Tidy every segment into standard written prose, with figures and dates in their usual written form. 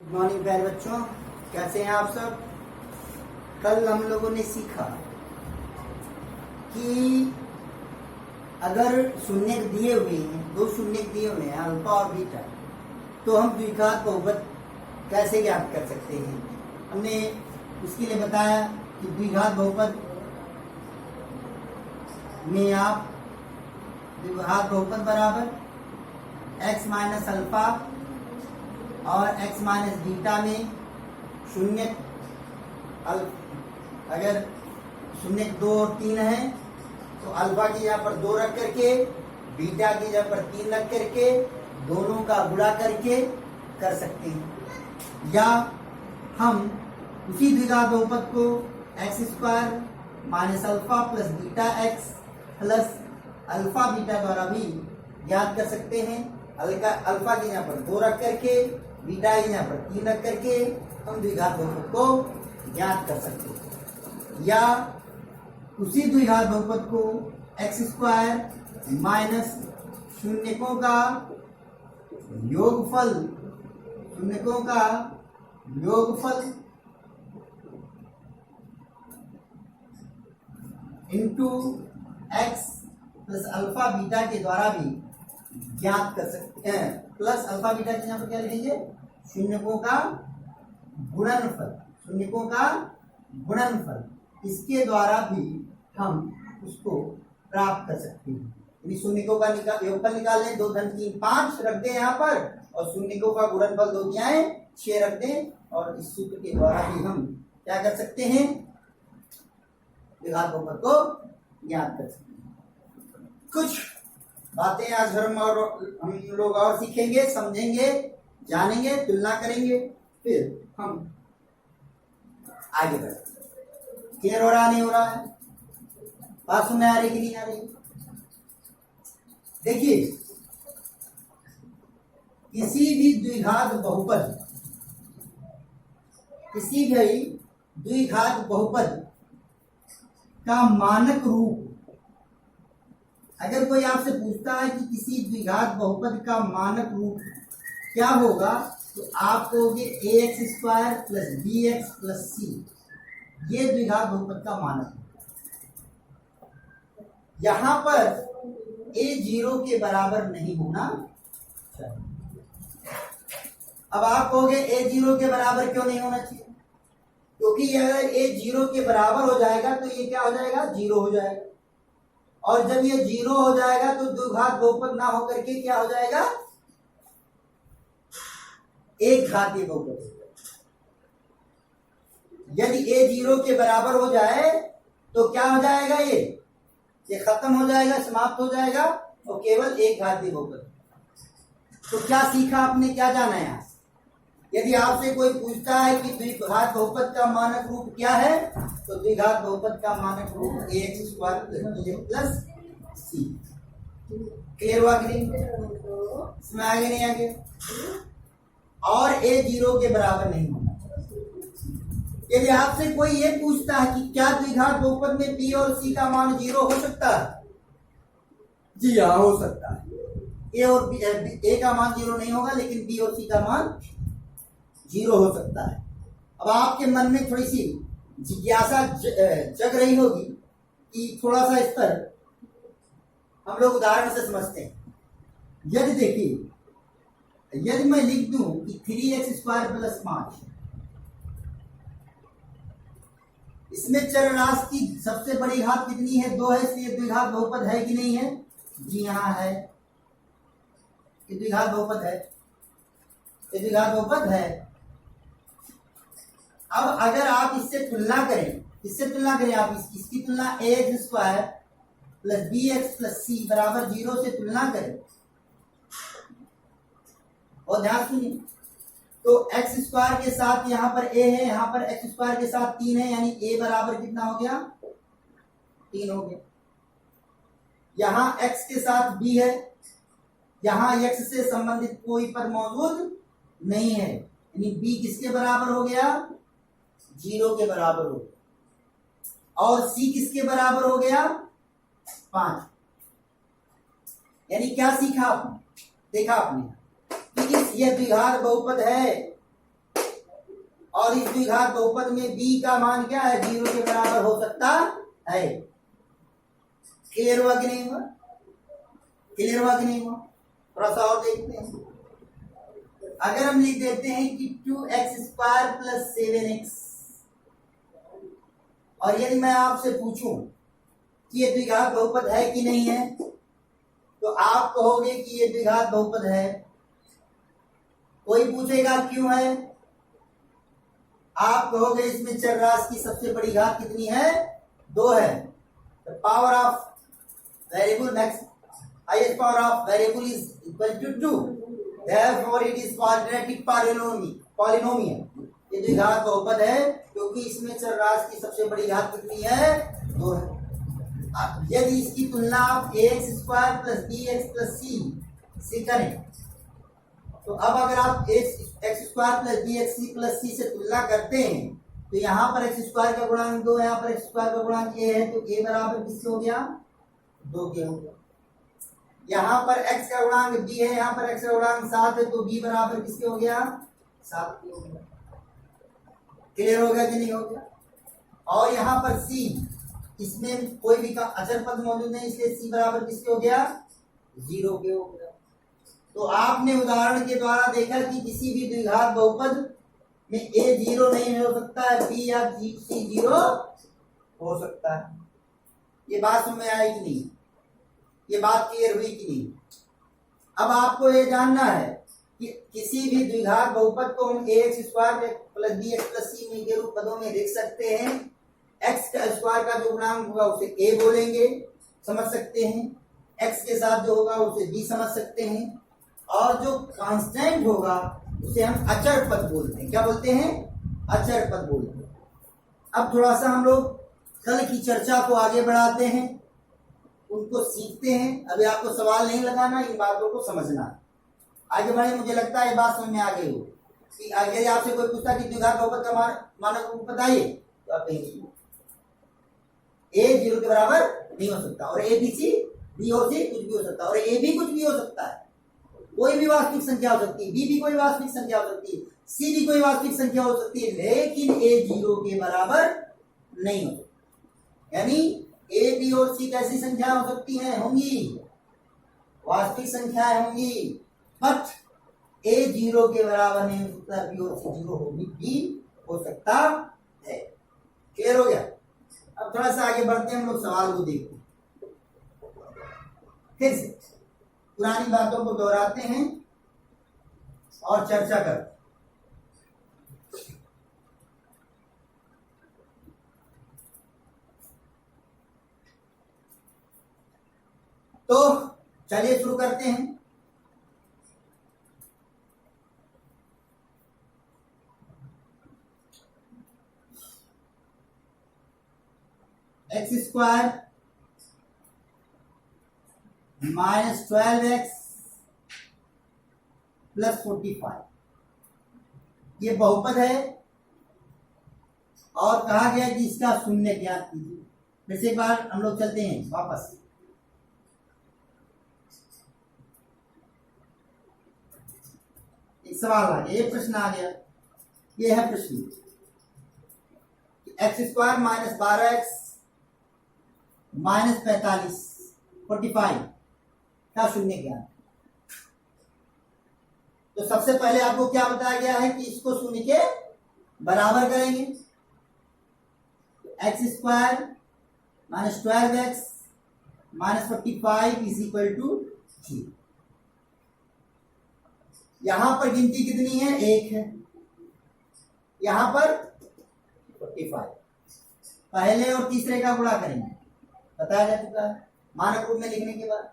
Good morning प्यारे बच्चों, कैसे हैं आप सब। कल हम लोगों ने सीखा कि अगर शून्य दिए हुए हैं, दो शून्य दिए हुए हैं अल्फा और बीटा, तो हम द्विघात बहुपद कैसे ज्ञात कर सकते हैं। हमने उसके लिए बताया कि द्विघात बहुपद में आप द्विघात बहुपद बराबर x माइनस अल्फा और x माइनस बीटा में शून्य अगर शून्य 2 और 3 है तो अल्फा की जगह पर 2 रख करके, बीटा की जगह पर 3 रख करके दोनों का गुणा करके कर सकते हैं। या हम उसी द्विघात बहुपद को x square minus alpha plus beta x plus alpha beta द्वारा भी ज्ञात कर सकते हैं। अल्फा की यहाँ पर 2 रख करके, बीटा की यहाँ पर 3 रख करके हम द्विघात बहुपद को ज्ञात कर सकते हैं। या उसी द्विघात बहुपद को एक्स स्क्वायर माइनस शून्यकों का योगफल into x plus alpha beta के द्वारा भी ज्ञात कर सकते हैं। प्लस अल्फा बीटा के यहाँ पर क्या लिखेंगे, शून्यकों का गुणनफल, इसके द्वारा भी हम उसको प्राप्त कर सकते हैं। यदि शून्यकों का योगफल निकाल लें, 2 धन 3 5 रख दें यहाँ पर, और शून्यकों का गुणनफल 2 जाए 6 रख दें, और इस सूत्र के द्वारा भी हम क्या कर सकते हैं, द्विघात बहुपद को ज्ञात कर सकते हैं। कुछ बातें आज हम लोग और सीखेंगे, समझेंगे, जानेंगे, तुलना करेंगे, फिर हम आगे बढ़ेंगे। क्लियर हो रहा नहीं हो रहा है, बात सुनने आ रही कि नहीं आ रही। देखिए, किसी भी द्विघात बहुपद का मानक रूप, अगर कोई आपसे पूछता है कि किसी द्विघात बहुपद का मानक रूप क्या होगा, तो आप कहोगे ax square plus bx plus c, ये द्विघात बहुपद का मानक है। यहां पर a 0 के बराबर नहीं होना चाहिए। अब आप कहोगे a 0 के बराबर क्यों नहीं होना चाहिए, क्योंकि अगर a 0 के बराबर हो जाएगा तो ये क्या हो जाएगा, 0 हो जाएगा, और जब ये 0 हो जाएगा तो द्विघात बहुपद ना होकर के क्या हो जाएगा, एक घातीय बहुपद। यदि a 0 के बराबर हो जाए तो क्या हो जाएगा, ये खत्म हो जाएगा, समाप्त हो जाएगा, और केवल एक घातीय बहुपद। तो क्या सीखा आपने, क्या जाना है यहाँ से। यदि आपसे कोई पूछता है कि द्विघात बहुपद का मानक रूप क्या है, तो द्विघात बहुपद का मानक रूप ax square plus c। Clear हुआ कि नहीं, इसमें आगे नहीं आगे। और a 0 के बराबर नहीं होना। यदि आपसे कोई ये पूछता है कि क्या द्विघात बहुपद में b और c का मान 0 हो सकता है, जी हाँ हो सकता है। a का मान 0 नहीं होगा, लेकिन b और c का मान 0 हो सकता है। अब आपके मन में थोड़ी सी जिज्ञासा जग रही होगी कि थोड़ा सा इस पर हम लोग उदाहरण से समझते हैं। यदि देखिए, यदि मैं लिख दूं कि 3x स्क्वायर प्लस 5, इसमें चरराशि की सबसे बड़ी घात कितनी है, 2 है, इसलिए द्विघात बहुपद है कि नहीं है, जी हाँ है, ये द्विघात बहुपद है, ये द्विघात बहुपद है। अब अगर आप इससे तुलना करें, आप इसकी तुलना ax square plus bx plus c बराबर 0 से तुलना करें, और ध्यान सुनिए, तो x स्क्वायर के साथ यहाँ पर a है, यहाँ पर x स्क्वायर के साथ 3 है, यानी a बराबर कितना हो गया, 3 हो गया। यहाँ x के साथ b है, यहाँ x से संबंधित कोई पद मौजूद नहीं है, यानी b किसके बराबर हो गया, 0 के बराबर हो गया, और c किसके बराबर हो गया, 5। यानी क्या सीखा आपने, देखा आपने कि ये द्विघात बहुपद है, और इस द्विघात बहुपद में b का मान क्या है, 0 के बराबर हो सकता है। क्लियर हुआ कि नहीं हुआ? क्लियर हुआ कि नहीं हुआ? थोड़ा सा और देखते हैं। अगर हम लिख देते हैं कि 2x² + 7x, और यदि मैं आपसे पूछूं कि ये द्विघात बहुपद है कि नहीं है, तो आप कहोगे कि ये द्विघात बहुपद है। कोई पूछेगा क्यों है, आप कहोगे इसमें चर राशि की सबसे बड़ी घात कितनी है, 2 है। The power of variable max highest power of variable is equal to 2, therefore it is quadratic polynomial। ये द्विघात बहुपद है क्योंकि इसमें चर राशि की सबसे बड़ी घात कितनी है, 2 है। यदि इसकी तुलना आप ax² + bx + c से करें, तो अब अगर आप x² + bx + c से तुलना करते हैं, तो यहाँ पर x² का गुणांक 2, यहाँ पर x² का गुणांक a है, तो a बराबर किसके हो गया, 2 के हो गया। यहाँ पर x का गुणांक b है, यहाँ पर x का गुणांक 7 है, तो b बराबर किसके हो गया, 7 के हो गया। क्लियर हो गया कि नहीं हो गया? और यहाँ पर c, इसमें कोई भी का अचर पद मौजूद नहीं, इसलिए c बराबर किसके हो गया, 0 के हो गया। तो आपने उदाहरण के द्वारा देखा कि किसी भी द्विघात बहुपद में a 0 नहीं हो सकता है, b या c 0 हो सकता है। ये बात समझ में आई कि नहीं? ये बात क्लियर हुई कि नहीं? अब आपको ये जानना है कि किसी भी द्विघात बहुपद को हम ax² + bx + c के रूप पदों में लिख सकते हैं। x का स्क्वायर का जो गुणांक होगा उसे a बोलेंगे, समझ सकते हैं। x के साथ जो होगा उसे b समझ सकते हैं, और जो कांस्टेंट होगा उसे हम अचर पद बोलते हैं। क्या बोलते हैं? अचर पद बोलते हैं। अब थोड़ा सा हम लोग कल की चर्चा को आगे बढ़ाते हैं, उनको सीखते हैं। अभी आपको सवाल नहीं लगाना, इन बातों को समझना। आगे बढ़े, मुझे लगता है ये बात समझ में आ गई हो कि यदि आपसे कोई पूछता कि द्विघात बहुपद का मानक रूप बताइए, तो आप कहेंगे a 0 के बराबर नहीं हो सकता, और a b c b हो c कुछ भी हो सकता है, और a भी कुछ भी हो सकता है। कोई भी वास्तविक संख्या हो सकती है, b भी कोई वास्तविक संख्या हो सकती है, c भी कोई वास्तविक संख्या हो सकती है, लेकिन a 0 के बराबर नहीं हो सकती। यानी a b और c कैसी संख्या हो सकती हैं, होंगी वास्तविक संख्याएं होंगी, बट a 0 के बराबर नहीं हो सकता, b और c 0 होगी भी हो सकता है। क्लियर हो गया? अब थोड़ा सा आगे बढ़ते हैं, हम लोग सवाल को देखते हैं। फिर से पुरानी बातों को दोहराते हैं और चर्चा करते हैं। तो चलिए शुरू करते हैं। x² - 12x + 45 ये बहुपद है, और कहा गया कि इसका शून्य ज्ञात कीजिए। फिर से एक बार हम लोग चलते हैं वापस। एक सवाल आ गया, ये प्रश्न आ गया, ये है प्रश्न, x² - 12x - 45 45 का शून्य ज्ञान। तो सबसे पहले आपको क्या बताया गया है कि इसको शून्य के बराबर करेंगे। x² - 12x - 45 = 0। यहां पर गिनती कितनी है, 1 है, यहां पर 45। पहले और तीसरे का गुणा करेंगे, बताया जा चुका है मानक रूप में लिखने के बाद।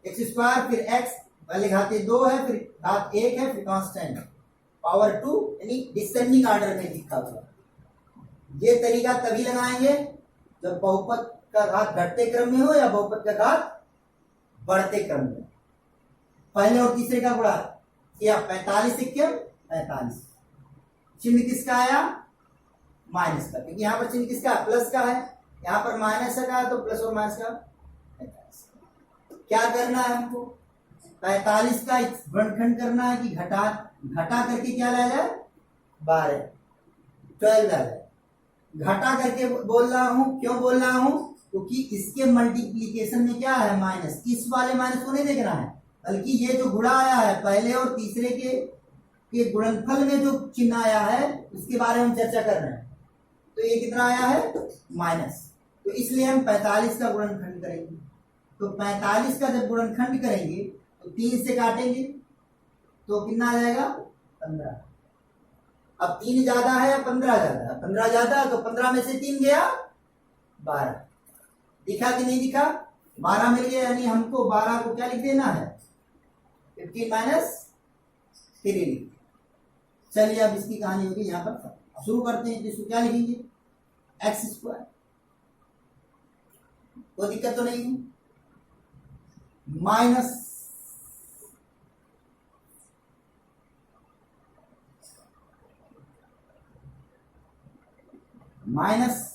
x² फिर x पहले घाते 2 है, फिर घात 1 है, फिर कांस्टेंट पावर 2, यानी डिसेंडिंग ऑर्डर में लिखा हुआ। ये तरीका तभी लगाएंगे जब बहुपद का घात घटते क्रम में हो या बहुपद का घात बढ़ते क्रम में। पहले और तीसरे का गुणा किया, 45 से क्यों 45, चिन्ह किसका आया, माइनस का, क्योंकि यहाँ पर चिन्ह किसका, प्लस का है, यहाँ पर माइनस का है, तो प्लस और माइनस का 45। क्या करना है हमको, 45 का वर्गखंड करना है कि घटा करके क्या लाया जाए, 12, 12 आ जाएगा। घटा करके बोल रहा हूं, क्यों बोल रहा हूं? क्योंकि इसके मल्टीप्लीकेशन में क्या है? माइनस। इस वाले माइनस को नहीं देखना है, बल्कि ये जो गुणा आया है पहले और तीसरे के गुणनफल में जो चिन्ह आया है उसके बारे में हम चर्चा कर रहे हैं। तो ये कितना आया है? माइनस। तो इसलिए हम 45 का गुणनखंड करेंगे। तो 45 का जब गुणनखंड करेंगे तो 3 से काटेंगे तो कितना आ जाएगा? 15। अब 3 ज्यादा है या 15 ज्यादा है? 15 ज्यादा है, तो 15 में से 3 गया 12। दिखा कि नहीं दिखा? 12 मिल गया, यानी हमको 12 को क्या लिख देना है? 15 माइनस 3। चलिए अब इसकी कहानी होगी यहाँ पर। शुरू करते हैं। इसको क्या लिखेंगे? X square. कोई दिक्कत तो नहीं है? माइनस माइनस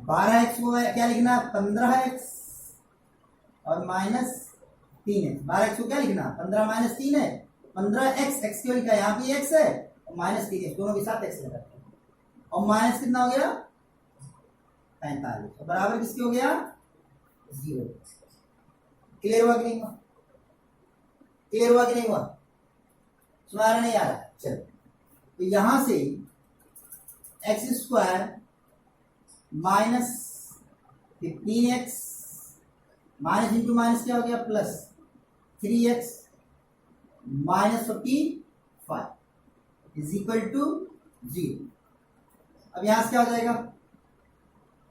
12x को क्या लिखना? 15x और माइनस 3x। 12x को क्या लिखना? 15 माइनस 3 है। 15x, x क्यों लिखा है? यहाँ भी x है और माइनस 3x, दोनों के साथ x लगा और माइनस कितना हो गया? 45। तो बराबर किसके हो गया? 0। क्लियर हुआ कि नहीं हुआ? क्लियर हुआ कि नहीं हुआ? सुना नहीं आ रहा? चलो, तो यहां से x square minus 15x minus into minus क्या हो गया? Plus 3x minus 45 is equal to 0। अब यहां से क्या हो जाएगा?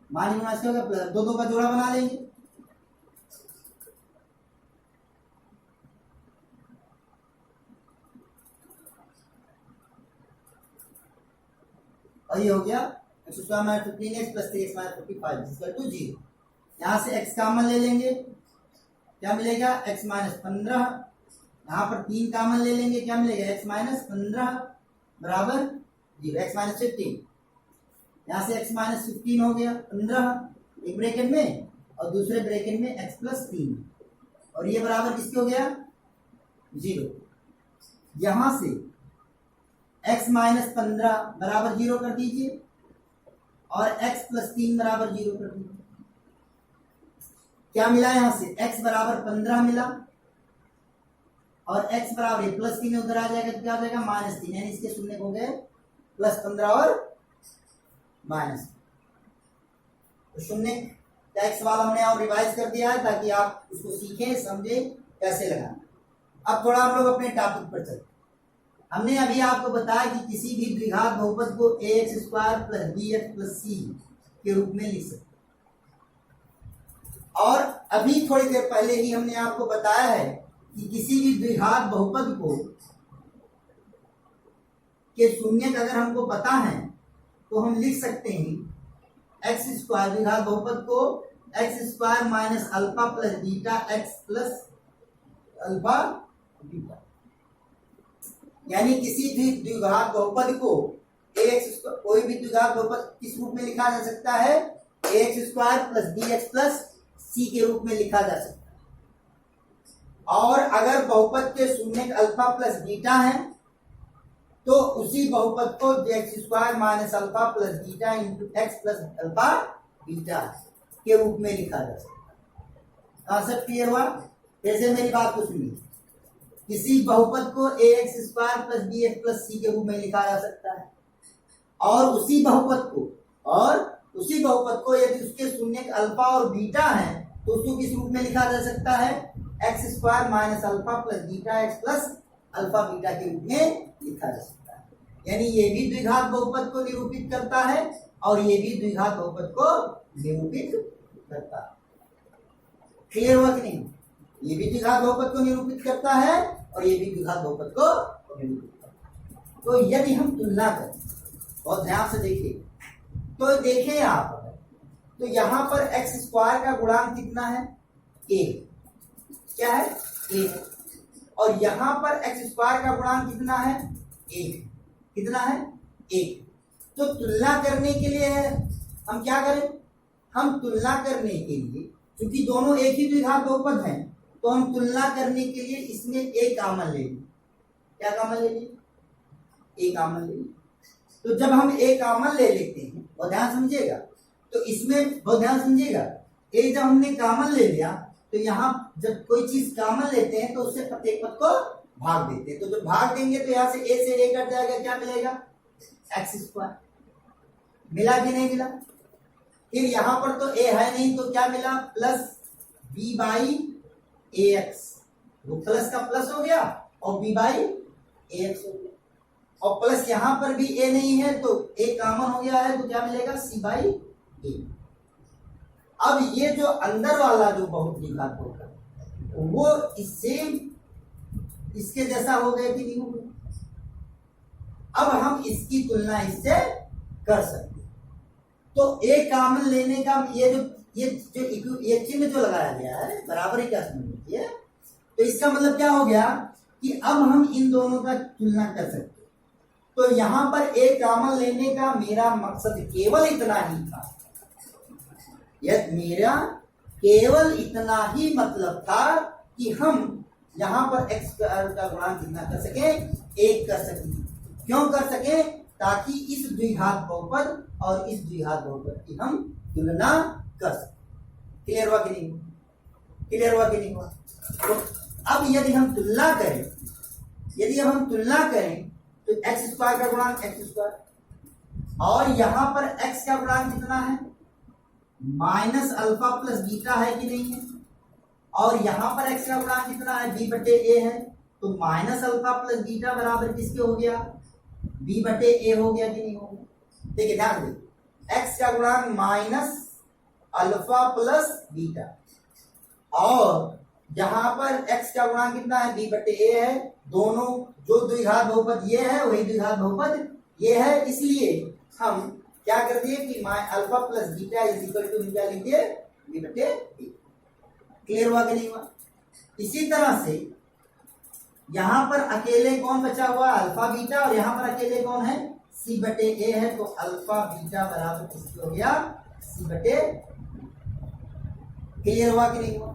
माइनस माइनस क्या हो गया? प्लस। दो का जोड़ा बना लेंगे। और ये हो गया x square minus 15x plus 3x minus 45 equal to 0। यहाँ से x कॉमन ले लेंगे, क्या मिलेगा? x minus 15। यहाँ पर 3 कॉमन ले लेंगे, क्या मिलेगा? x माइनस 15 बराबर 0। x माइनस 15, यहाँ से x माइनस 15 हो गया 15 एक ब्रैकेट में और दूसरे ब्रैकेट में x प्लस 3 और ये बराबर किसके हो गया? 0। यहाँ से x माइनस 15 बराबर 0 कर दीजिए और x प्लस 3 बराबर 0 कर दीजिए। क्या मिला? यहां से x बराबर 15 मिला और x बराबर प्लस 3 उधर आ जाएगा तो क्या हो जाएगा? माइनस 3, यानी इसके शून्य हो गए प्लस 15 और माइनस। तो शून्य का x वाला हमने और रिवाइज कर दिया है ताकि आप उसको सीखें, समझें कैसे लगाना। अब थोड़ा हम लोग अपने टॉपिक पर चलते। हमने अभी आपको बताया कि किसी भी द्विघात बहुपद को ax square plus bx plus c के रूप में लिख सकते। और अभी थोड़ी देर पहले ही हमने आपको बताया है कि किसी भी द्विघात बहुपद को के शून्य अगर हमको पता है तो हम लिख सकते हैं एक्स स्क्वायर, द्विघात बहुपद को x square minus alpha plus beta x plus alpha beta. यानी किसी भी द्विघात बहुपद को ax, कोई भी द्विघात बहुपद किस रूप में लिखा जा सकता है? ax square plus bx plus c के रूप में लिखा जा सकता है। और अगर बहुपद के शून्य अल्फा प्लस बीटा है तो उसी बहुपद को x square minus alpha plus beta into x plus alpha beta के रूप में लिखा जा सकता है। कॉन्सेप्ट क्लियर हुआ? जैसे मेरी बात को सुनिए, किसी बहुपद को ax square plus bx plus c के रूप में लिखा जा सकता है और उसी बहुपद को यदि उसके शून्य अल्फा और बीटा है तो उसको किस रूप में लिखा जा सकता है? X square minus alpha plus beta x plus alpha beta के रूप में लिखा जा सकता है। यानी ये भी द्विघात बहुपद को निरूपित करता है और ये भी द्विघात बहुपद को निरूपित करता है। क्लियर हुआ कि नहीं? ये भी द्विघात बहुपद को निरूपित करता है और ये भी द्विघात बहुपद को निरूपित करता है। तो यदि हम तुलना करें, बहुत ध्यान से देखिए, तो देखें आप, तो यहां पर एक्स स्क्वायर का गुणांक कितना है? a। क्या है? a। और यहां पर एक्स स्क्वायर का गुणांक कितना है? 1। कितना है? 1। तो तुलना करने के लिए हम क्या करें? हम तुलना करने के लिए क्योंकि दोनों एक ही द्विघात बहुपद हैं तो हम तुलना करने के लिए इसमें एक कॉमन ले लेंगे। क्या कॉमन ले लेंगे? एक कॉमन ले लेंगे। तो जब हम एक कॉमन ले लेते हैं, वो ध्यान समझिएगा, तो इसमें बहुत ध्यान समझिएगा, एक जब हमने कॉमन ले लिया तो यहाँ जब कोई चीज कॉमन लेते हैं तो उससे प्रत्येक पद को भाग देते हैं। तो जब भाग देंगे तो यहाँ से ए कट जाएगा, क्या मिलेगा? X square. मिला कि नहीं मिला? फिर यहाँ पर तो ए है नहीं तो क्या मिला? Plus b by a x. वो प्लस का प्लस हो गया और बी बाई ए एक्स हो गया, और प्लस यहाँ पर भी ए नहीं है तो ए कॉमन हो गया है तो क्या मिलेगा? सी बाई ए। अब ये जो अंदर वाला जो बहुत द्विघात होगा वो इससे इसके जैसा हो गया कि नहीं हो गया? अब हम इसकी तुलना इससे कर सकते हैं। तो एक कॉमन लेने का ये चिन्ह जो लगाया गया है बराबर ही क्या समझिए, तो इसका मतलब क्या हो गया कि अब हम इन दोनों का तुलना कर सकते हैं। तो यहां पर एक कॉमन लेने का मेरा मकसद केवल इतना ही था, यह मेरा केवल इतना ही मतलब था कि हम यहां पर एक्स स्क्वायर का गुणांक कितना कर सके? एक कर सके। क्यों कर सके? ताकि इस द्विघात बहुपद और इस द्विघात बहुपद की हम तुलना कर सके। क्लियर हुआ कि नहीं? क्लियर हुआ कि नहीं हुआ? तो अब यदि हम तुलना करें तो एक्स स्क्वायर का गुणांक एक्स स्क्वायर, और यहां पर एक्स का गुणांक कितना है? माइनस अल्फा प्लस बीटा है कि नहीं है? और यहां पर एक्स का गुणांक कितना है? बी बटे ए है। तो माइनस अल्फा प्लस बीटा बराबर किसके हो गया? बी बटे ए हो गया कि नहीं हो गया? देखिए ध्यान दे, एक्स का गुणांक माइनस अल्फा प्लस बीटा, और यहां पर एक्स का गुणांक कितना है? बी बटे ए है। दोनों जो द्विघात बहुपद ये है वही द्विघात बहुपद ये है, इसलिए हम क्या कर दिए कि alpha plus beta is equal to क्या लिख दिए? बी बटे ए। क्लियर हुआ कि नहीं हुआ? इसी तरह से यहां पर अकेले कौन बचा हुआ? अल्फा बीटा, और यहां पर अकेले कौन है? सी बटे ए है। तो अल्फा बीटा बराबर किसके हो गया? सी बटे। क्लियर हुआ कि नहीं हुआ?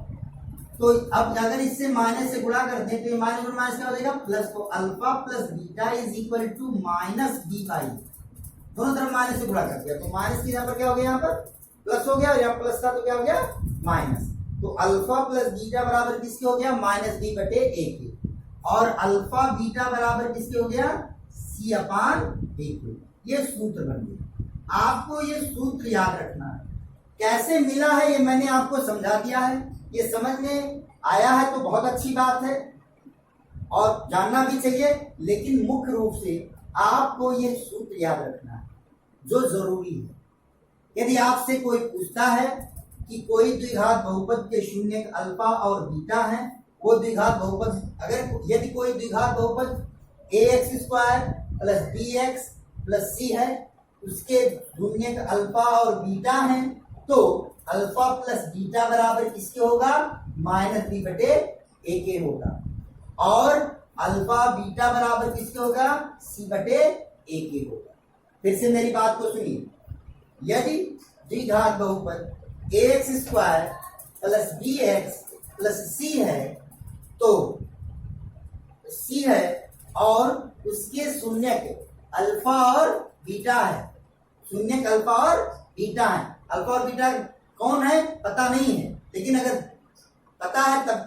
तो अब अगर इससे माइनस से गुणा कर दें तो ये माइनस और माइनस क्या हो जाएगा? प्लस। तो alpha plus beta is equal to minus b by, दोनों तरफ माइनस से गुणा कर दिया तो माइनस की यहाँ पर क्या हो गया? यहाँ पर प्लस हो गया, और यहाँ प्लस था तो क्या हो गया? माइनस। तो अल्फा प्लस बीटा बराबर किसके हो गया? माइनस बी बटे ए के। और अल्फा बीटा बराबर किसके हो गया? सी अपान ए के। ये सूत्र बन गया। आपको ये सूत्र याद रखना है। कैसे मिला है ये मैंने आपको समझा दिया है, ये समझ में आया है तो बहुत अच्छी बात है और जानना भी चाहिए, लेकिन मुख्य रूप से आपको ये सूत्र याद रखना है जो जरूरी है। यदि आपसे कोई पूछता है कि कोई द्विघात बहुपद के शून्य अल्फा और बीटा है, वो द्विघात बहुपद यदि कोई द्विघात बहुपद a x square plus b x plus c है, उसके शून्य अल्फा और बीटा है, तो अल्फा प्लस बीटा बराबर किसके होगा? माइनस बी बटे ए के होगा। और अल्फा बीटा बराबर किसके होगा? सी बटे ए के होगा। फिर से मेरी बात को सुनिए, यदि द्विघात बहुपद a x square plus b x plus c है, तो सी है और उसके शून्यक अल्फा और बीटा है। शून्यक अल्फा और बीटा है। अल्फा और बीटा कौन है पता नहीं है, लेकिन अगर पता है तब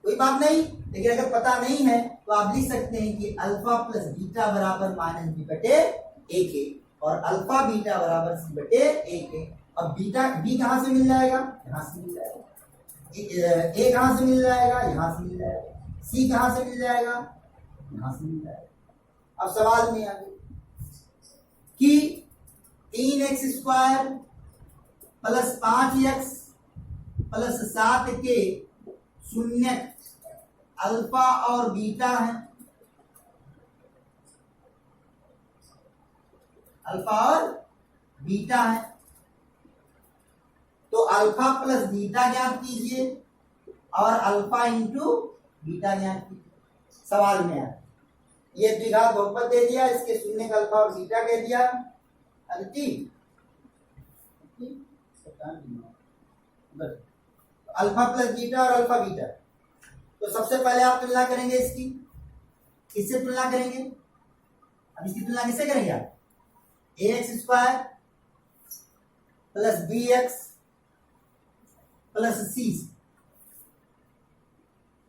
कोई बात नहीं, लेकिन अगर पता नहीं है तो आप लिख सकते हैं कि अल्फा प्लस बीटा बराबर माइनस बी बटे ए के, और अल्फा बीटा बराबर सी बटे ए के। अब बीटा बी कहां से मिल जाएगा? यहां से मिल जाएगा। ए कहां से मिल जाएगा? यहां से मिल जाएगा। सी कहां से मिल जाएगा? यहां से मिल जाएगा। अब सवाल में आ गया कि 3x square plus 5x plus 7 के शून्य अल्फा और बीटा है। अल्फा और बीटा है, तो अल्फा प्लस बीटा ज्ञात कीजिए और अल्फा इंटू बीटा ज्ञात कीजिए। सवाल में है ये द्विघात बहुपद दे दिया, इसके शून्य का अल्फा और बीटा दे दिया। अल्फा प्लस बीटा और अल्फा बीटा। तो सबसे पहले आप तुलना करेंगे इसकी, किससे तुलना करेंगे? अब इसकी तुलना किससे करेंगे आप? A x square plus b x plus c.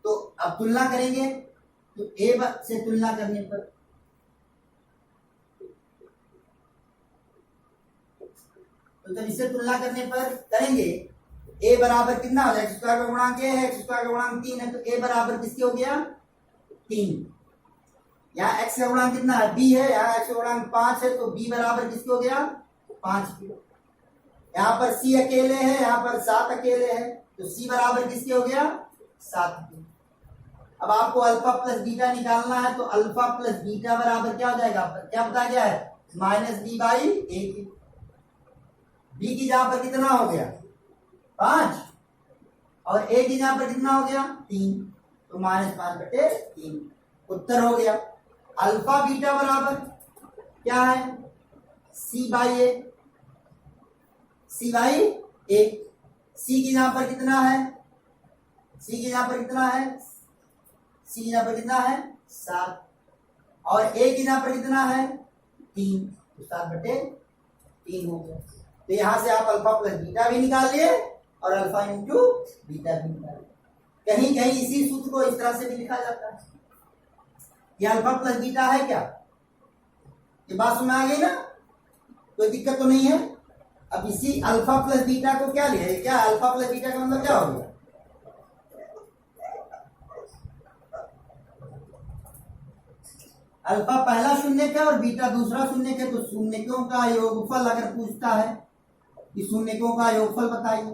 तो अब तुलना करेंगे तो ए से तुलना करने पर तो जब इससे तुलना करने पर करेंगे ए बराबर कितना हो जाएगा? एक्स स्क्वायर का गुणांक ए है, एक्स स्क्वायर का गुणांक 3 है, तो ए बराबर किसके हो गया? 3। यहाँ एक्स का गुणांक कितना है? बी है, यहाँ एक्स का गुणांक 5 है, तो बी बराबर किसके हो गया? 5 के। यहाँ पर सी अकेले है, यहाँ पर 7 अकेले है, तो सी बराबर किसके हो गया? 7 के। अब आपको अल्फा प्लस बीटा निकालना है, तो अल्फा प्लस बीटा बराबर क्या हो जाएगा? क्या बताया गया है? Minus b by a. B की जहां पर कितना हो गया? 5, और ए की जहां पर कितना हो गया? 3, तो -5/3 उत्तर हो गया। अल्फा बीटा बराबर क्या है? सी बाई ए। सी बाई ए। सी की जहां पर कितना है? सी की जहां पर कितना है? सी की जहां पर कितना है? 7, और ए की जहां पर कितना है? 3, तो 7/3 हो गया। तो यहां से आप अल्फा प्लस बीटा भी निकाल लिए और अल्फा इंटू बीटा भी निकाल लिए। कहीं कहीं इसी सूत्र को इस तरह से भी लिखा जाता है। ये अल्फा प्लस बीटा है क्या? ये बात समझ आ गई ना? कोई दिक्कत तो नहीं है। अब इसी अल्फा प्लस बीटा को क्या लिया? क्या अल्फा प्लस बीटा का मतलब क्या हो गया? अल्फा पहला शून्य का और बीटा दूसरा शून्य का, तो शून्यकों का योगफल अगर पूछता है कि शून्यकों का योगफल बताइए,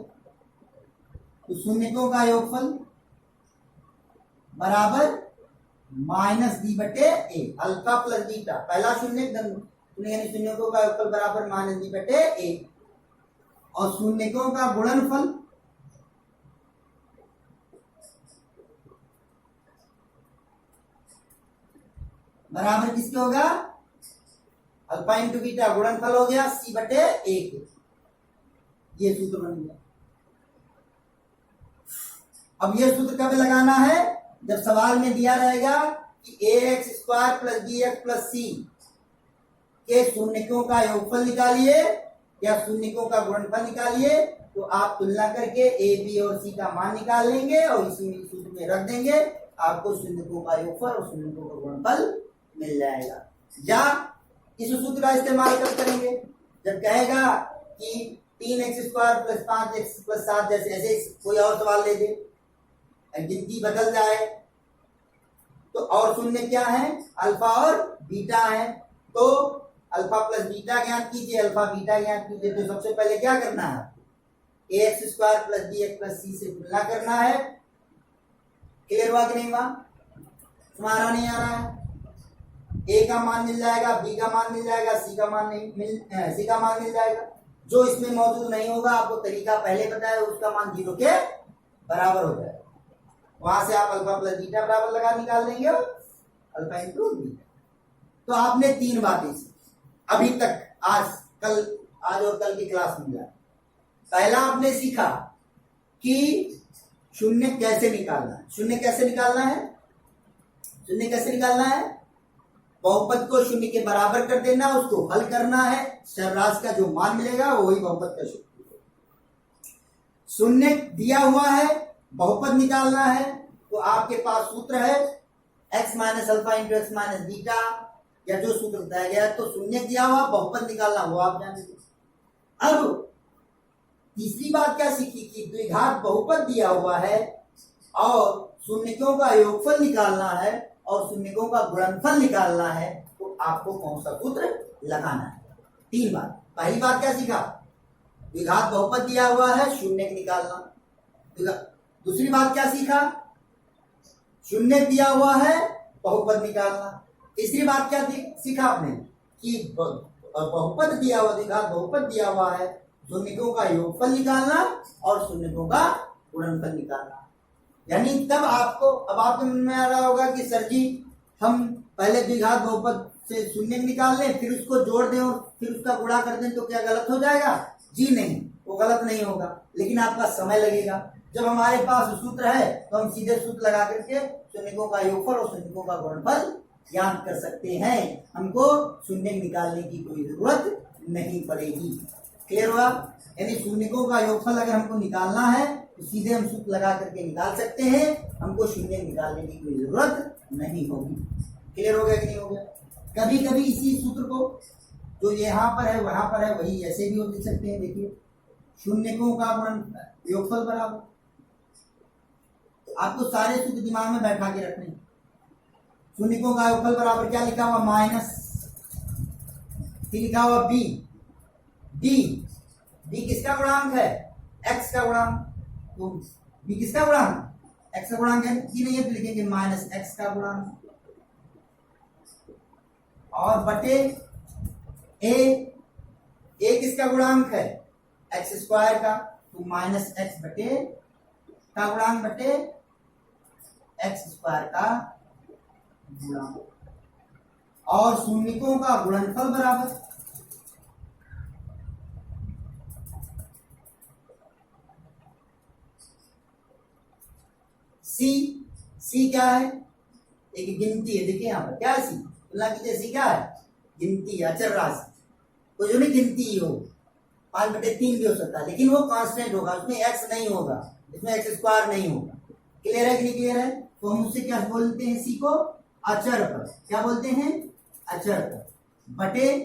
तो शून्यकों का योगफल बराबर -b/a। अल्फा प्लस बीटा पहला शून्य यानी शून्यकों का योगफल बराबर -b/a, और शून्यकों का गुणनफल बराबर किसके होगा? अल्फा इंटू बीटा गुणनफल हो गया c/1। ये सूत्र बन गया। अब ये सूत्र कब लगाना है? जब सवाल में दिया रहेगा कि a x square plus b x plus c के शून्यकों का योगफल निकालिए या शून्यकों का गुणनफल निकालिए, तो आप तुलना करके ए बी और सी का मान निकाल लेंगे और इसी सूत्र में रख देंगे। आपको शून्यकों का योगफल और शून्यकों का गुणनफल मिल जाएगा। या इस सूत्र का इस्तेमाल कब करेंगे? जब कहेगा कि 3x square plus 5x plus 7 जैसे ऐसे कोई और सवाल ले दे, गिनती बदल जाए, तो और शून्य क्या है? अल्फा और बीटा है। तो अल्फा प्लस बीटा ज्ञात कीजिए, अल्फा बीटा ज्ञात कीजिए। तो सबसे पहले क्या करना है? ax square plus b x plus c से तुलना करना है। क्लियर हुआ कि नहीं हुआ? तुम्हारा नहीं आ रहा है? ए का मान मिल जाएगा, बी का मान मिल जाएगा, सी का मान मिल जाएगा। जो इसमें मौजूद नहीं होगा, आपको तरीका पहले बताया, उसका मान 0 के बराबर हो जाएगा। वहां से आप अल्फा प्लस बीटा बराबर लगा निकाल देंगे और अल्फा इंटू बीटा। तो आपने 3 बातें अभी तक आज और कल की क्लास में मिला। पहला आपने सीखा कि शून्य कैसे निकालना है। शून्य कैसे निकालना है? शून्य कैसे निकालना है? बहुपद को शून्य के बराबर कर देना, उसको हल करना है, चरराशि का जो मान मिलेगा वही बहुपद का शून्य। शून्य दिया हुआ है, बहुपद निकालना है, तो आपके पास सूत्र है x minus alpha into x minus beta, या जो सूत्र बताया गया है। तो शून्य दिया हुआ, बहुपद निकालना, वो आप जान लीजिए। अब तीसरी बात क्या सीखी कि द्विघात बहुपद दिया हुआ है और शून्यकों का योगफल निकालना है और शून्यकों का गुणनफल निकालना है, तो आपको कौन सा सूत्र लगाना है। 3 बात। पहली बात क्या सीखा? द्विघात बहुपद दिया हुआ है, शून्य निकालना। दूसरी बात क्या सीखा? शून्य दिया हुआ है, बहुपद निकालना। तीसरी बात क्या सीखा आपने कि बहुपद दिया हुआ, द्विघात बहुपद दिया हुआ है, शून्यकों का योगफल निकालना और शून्यकों का गुणनफल निकालना। यानी तब आपको, अब आपके मन में आ रहा होगा कि सर जी हम पहले द्विघात बहुपद से शून्य निकाल लें, फिर उसको जोड़ दें और फिर उसका गुणा कर दें, तो क्या गलत हो जाएगा? जी नहीं, वो गलत नहीं होगा, लेकिन आपका समय लगेगा। जब हमारे पास सूत्र है तो हम सीधे सूत्र लगा करके शून्यकों का योगफल और शून्यकों का गुणनफल याद कर सकते हैं। हमको शून्य निकालने की कोई जरूरत नहीं पड़ेगी। क्लियर हुआ? यानी शून्यकों का योगफल अगर हमको निकालना है तो सीधे हम सूत्र लगा करके निकाल सकते हैं, हमको शून्य निकालने की कोई जरूरत नहीं होगी। क्लियर हो गया कि नहीं हो गया? कभी कभी इसी सूत्र को जो यहाँ पर है वहां पर है वही ऐसे भी लिख सकते हैं। देखिए, शून्यकों का गुण योगफल बराबर, आपको सारे सूत्र दिमाग में बैठा के रखने। शून्यकों का योगफल बराबर क्या लिखा हुआ? माइनस, फिर लिखा हुआ बी। डी, बी किसका गुणांक है? एक्स का गुणांक। तो बी किसका गुणांक? एक्स का गुणांक है कि नहीं है, तो लिखेंगे माइनस एक्स का गुणांक और बटे ए किसका गुणांक है? एक्स स्क्वायर का, तो माइनस एक्स बटे का गुणांक बटे एक्स स्क्वायर का गुणांक और शून्यकों का गुणनफल बराबर सी क्या है? एक गिनती है। देखिए यहाँ पर क्या है? सी तुलना कीजिए, सी क्या है? गिनती, अचर राशि। कोई जो नहीं गिनती ही हो, 5/3 भी हो सकता है, लेकिन वो कांस्टेंट होगा, उसमें एक्स नहीं होगा, इसमें एक्स स्क्वायर नहीं होगा। क्लियर है कि नहीं क्लियर है? तो हम उससे क्या बोलते हैं? सी को अचर पर क्या बोलते हैं? अचर पर बटे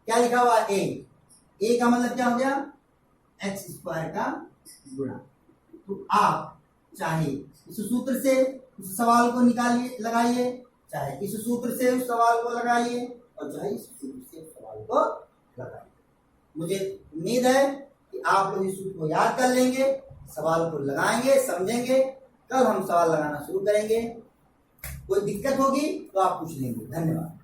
क्या लिखा हुआ? ए का मतलब क्या हो गया? एक्स स्क्वायर का गुणा। तो आप चाहे इस सूत्र से उस सवाल को निकालिए, लगाइए, चाहे इस सूत्र से उस सवाल को लगाइए और चाहे इस सूत्र से उस सवाल को लगाइए। मुझे उम्मीद है कि आप लोग इस सूत्र को याद कर लेंगे, सवाल को लगाएंगे, समझेंगे। कल हम सवाल लगाना शुरू करेंगे। कोई दिक्कत होगी तो आप पूछ लेंगे। धन्यवाद।